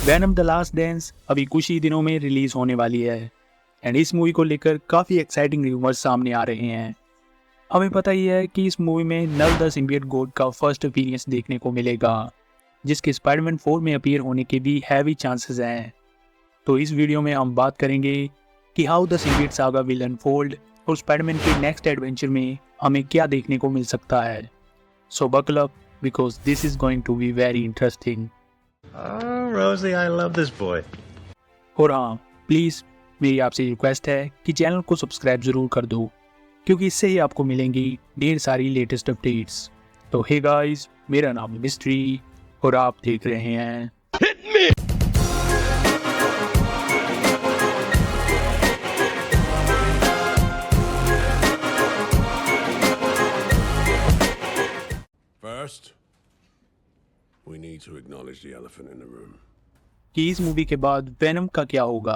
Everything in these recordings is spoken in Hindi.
वैनम द लास्ट डांस अभी कुछ ही दिनों में रिलीज होने वाली है एंड इस मूवी को लेकर काफ़ी एक्साइटिंग रूमर्स सामने आ रहे हैं। हमें पता ही है कि इस मूवी में नल द सिम्बियोट गॉड का फर्स्ट अपीयरेंस देखने को मिलेगा, जिसके स्पाइडरमैन 4 में अपीयर होने के भी हैवी चांसेस हैं। तो इस वीडियो में हम बात करेंगे कि how the symbiote saga will unfold और स्पाइडरमैन के नेक्स्ट एडवेंचर में हमें क्या देखने को मिल सकता है। So buckle up because this is going to be very interesting. Rosie, I love this boy. और हाँ, प्लीज़ मेरी आपसे रिक्वेस्ट है कि चैनल को सब्सक्राइब ज़रूर कर दो, क्योंकि इससे ही आपको मिलेंगी ढेर सारी लेटेस्ट अपडेट्स। तो हे गाइस, मेरा नाम है मिस्ट्री और आप देख रहे हैं First, we need to acknowledge the elephant in the room. कि इस मूवी के बाद वेनम का क्या होगा।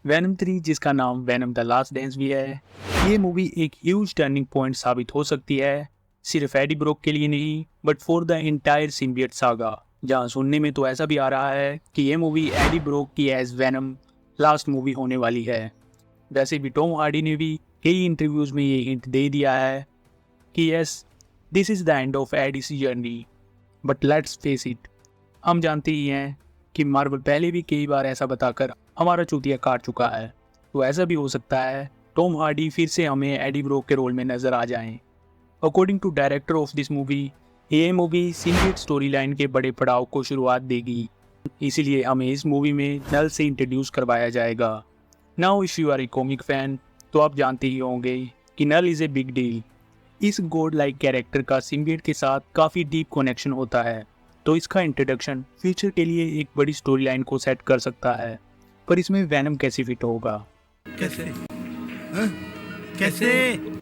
वेनम 3, जिसका नाम वेनम द लास्ट डांस भी है, ये मूवी एक ह्यूज टर्निंग पॉइंट साबित हो सकती है, सिर्फ एडी ब्रोक के लिए नहीं but for the entire symbiote saga. जहाँ सुनने में तो ऐसा भी आ रहा है कि ये मूवी एडी ब्रोक की एज वेनम लास्ट मूवी होने वाली है। वैसे भी टॉम हार्डी ने भी कई इंटरव्यूज में ये हिंट दे दिया है कि yes, this is the end of Eddie's journey. But let's face it, हम जानते ही हैं कि मार्वल पहले भी कई बार ऐसा बताकर हमारा चूतिया काट चुका है। तो ऐसा भी हो सकता है टॉम हार्डी फिर से हमें एडी ब्रोक के रोल में नजर आ जाएं। According to director of this movie, ये मूवी सिम्बियोट स्टोरी लाइन के बड़े पड़ाव को शुरुआत देगी, इसीलिए हमें इस मूवी में नल से इंट्रोड्यूस करवाया जाएगा। Now if you are a comic fan तो आप जानते ही होंगे कि Knull is a big deal. इस गॉड लाइक कैरेक्टर का सिम्बियोट के साथ काफ़ी डीप कनेक्शन होता है, तो इसका इंट्रोडक्शन फ्यूचर के लिए एक बड़ी स्टोरी लाइन को सेट कर सकता है। पर इसमें वैनम कैसे फिट होगा? कैसे?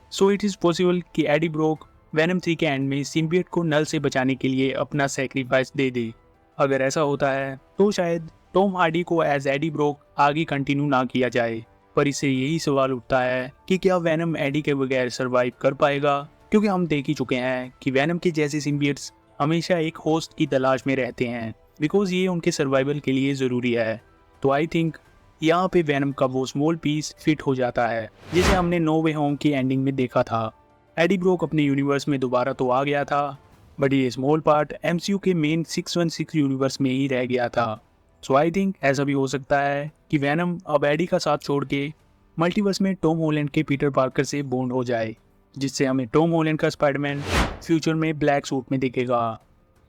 सो इट इज़ पॉसिबल कि एडी ब्रोक वैनम 3 के एंड में सिम्बियोट को नल से बचाने के लिए अपना सेक्रीफाइस दे दे। अगर ऐसा होता है तो शायद टॉम हार्डी को एज एडी ब्रोक आगे कंटिन्यू ना किया जाए। पर इससे यही सवाल उठता है कि क्या वैनम एडी के बगैर सर्वाइव कर पाएगा, क्योंकि हम देख ही चुके हैं कि वैनम के जैसे सिम्बियोट्स हमेशा एक होस्ट की तलाश में रहते हैं, बिकॉज ये उनके सर्वाइवल के लिए ज़रूरी है। तो आई थिंक यहाँ पे वैनम का वो स्मॉल पीस फिट हो जाता है, जिसे हमने नो वे होम की एंडिंग में देखा था। एडी ब्रोक अपने यूनिवर्स में दोबारा तो आ गया था, बट ये स्मॉल पार्ट MCU के मेन 616 यूनिवर्स में ही रह गया था। सो आई थिंक ऐसा भी हो सकता है कि वैनम अब एडी का साथ छोड़ के मल्टीवर्स में टॉम हॉलैंड के पीटर पार्कर से बॉन्ड हो जाए, जिससे हमें टॉम हॉलैंड का स्पाइडरमैन फ्यूचर में ब्लैक सूट में दिखेगा।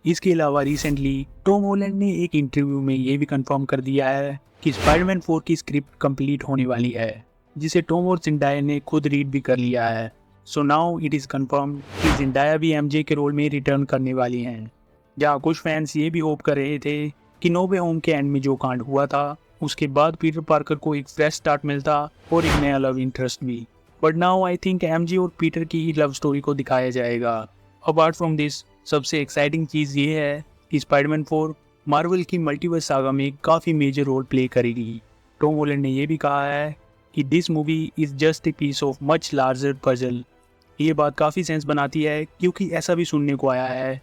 इसके अलावा रिसेंटली टॉम हॉलैंड ने एक इंटरव्यू में ये भी कंफर्म कर दिया है कि स्पाइडरमैन 4 की स्क्रिप्ट कंप्लीट होने वाली है, जिसे टॉम और जिंडाया ने खुद रीड भी कर लिया है। So now it is confirm कि जिंडाया भी MJ के रोल में रिटर्न करने वाली हैं। जहाँ कुछ फैंस ये भी होप कर रहे थे कि नो वे होम के एंड में जो कांड हुआ था उसके बाद पीटर पार्कर को एक फ्रेश स्टार्ट मिलता और एक नया लव इंटरेस्ट भी। But now I think MJ और पीटर की ही लव स्टोरी को दिखाया जाएगा। अपार्ट फ्रॉम दिस, सबसे एक्साइटिंग चीज़ ये है कि स्पाइडरमैन 4 मार्वल की मल्टीवर्स सागा में काफ़ी मेजर रोल प्ले करेगी। टॉम हॉलैंड ने यह भी कहा है कि this movie is just a piece of much larger puzzle. ये बात काफ़ी सेंस बनाती है, क्योंकि ऐसा भी सुनने को आया है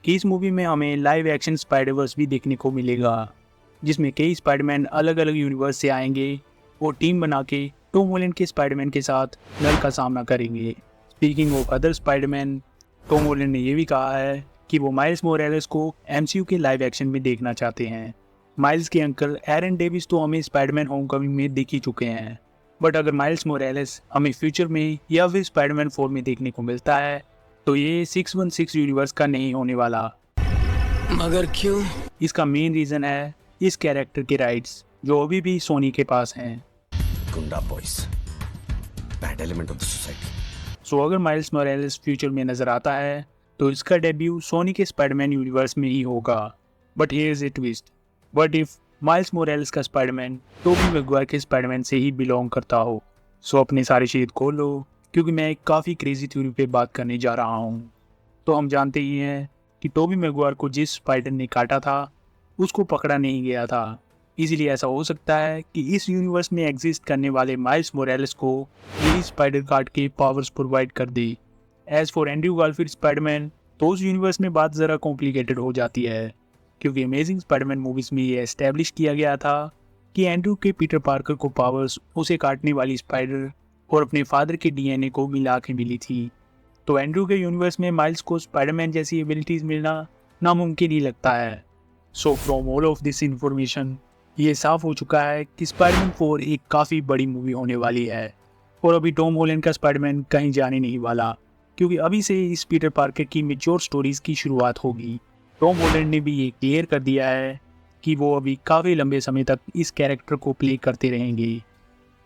कि इस मूवी में हमें लाइव एक्शन स्पाइडरवर्स भी देखने को मिलेगा, जिसमें कई स्पाइडरमैन अलग अलग यूनिवर्स से आएंगे और टीम बना के टॉम हॉलैंड के स्पाइडरमैन के साथ नल का सामना करेंगे। Speaking of other Spiderman, Tom Holland ने यह भी कहा है कि वो माइल्स मोरेलेस को MCU के लाइव एक्शन में देखना चाहते हैं। माइल्स के अंकल एरन डेविस तो हमें स्पाइडरमैन होमकमिंग में दिख ही चुके हैं, बट अगर माइल्स मोरेलेस हमें फ्यूचर में या फिर स्पाइडरमैन 4 में देखने को मिलता है तो ये 616 यूनिवर्स का नहीं होने वाला। मगर क्यों? इसका मेन रीज़न है इस कैरेक्टर के राइट्स, जो अभी भी सोनी के पास हैं। गुंडा boys, bad element of the society. So अगर माइल्स मोरेलेस फ्यूचर में नज़र आता है तो इसका डेब्यू सोनी के स्पाइडरमैन यूनिवर्स में ही होगा। But here is a twist, what if Miles Morales का स्पाइडरमैन टोबी मैगवायर के स्पाइडरमैन से ही बिलोंग करता हो? सो अपने सारे शेद खोल लो, क्योंकि मैं एक काफ़ी क्रेजी थ्योरी पे बात करने जा रहा हूँ। तो हम जानते ही हैं कि टोबी मैगवायर को जिस स्पाइडर ने काटा था उसको पकड़ा नहीं गया था, इसीलिए ऐसा हो सकता है कि इस यूनिवर्स में एग्जिस्ट करने वाले माइल्स मोरेलेस को यही स्पाइडर काट के पावर्स प्रोवाइड कर दी। As for Andrew Garfield Spiderman, तो उस यूनिवर्स में बात ज़रा कॉम्प्लिकेटेड हो जाती है, क्योंकि अमेजिंग स्पाइडरमैन मूवीज में ये एस्टेब्लिश किया गया था कि एंड्रू के पीटर पार्कर को पावर्स उसे काटने वाली स्पाइडर और अपने फादर के डीएनए को मिला के मिली थी। तो एंड्रू के यूनिवर्स में माइल्स को स्पाइडरमैन जैसी एबिलिटीज मिलना नामुमकिन ही लगता है। So from all of this information ये साफ हो चुका है कि स्पाइडरमैन 4 एक काफ़ी बड़ी मूवी होने वाली है और अभी टॉम हॉलैंड का स्पाइडरमैन कहीं जाने नहीं वाला, क्योंकि अभी से इस पीटर पार्कर की मैच्योर स्टोरीज की शुरुआत होगी। टॉम हॉलैंड ने भी ये क्लियर कर दिया है कि वो अभी काफ़ी लंबे समय तक इस कैरेक्टर को प्ले करते रहेंगे,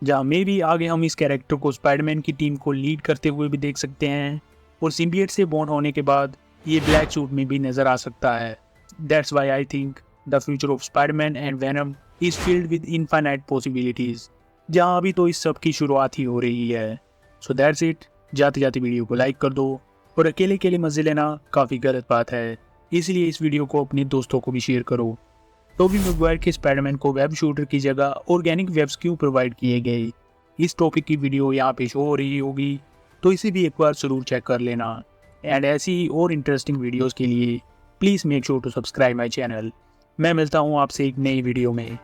जहाँ मे भी आगे हम इस कैरेक्टर को स्पाइडरमैन की टीम को लीड करते हुए भी देख सकते हैं और सिम्बियट से बॉन्ड होने के बाद ये ब्लैक सूट में भी नज़र आ सकता है। That's why I think the future of Spiderman and venom is filled with infinite possibilities, जहाँ अभी तो इस सब की शुरुआत ही हो रही है। So that's it. जाते जाते वीडियो को लाइक कर दो, और अकेले मज़े लेना काफ़ी गलत बात है, इसलिए इस वीडियो को अपने दोस्तों को भी शेयर करो। टोबी मैगवायर के स्पाइडरमैन को वेब शूटर की जगह ऑर्गेनिक वेब्स क्यों प्रोवाइड किए गए, इस टॉपिक की वीडियो यहाँ पे शो हो रही होगी, तो इसे भी एक बार ज़रूर चेक कर लेना। एंड ऐसी ही और इंटरेस्टिंग वीडियोस के लिए please make sure to subscribe my channel. मैं मिलता हूँ आपसे एक नई वीडियो में।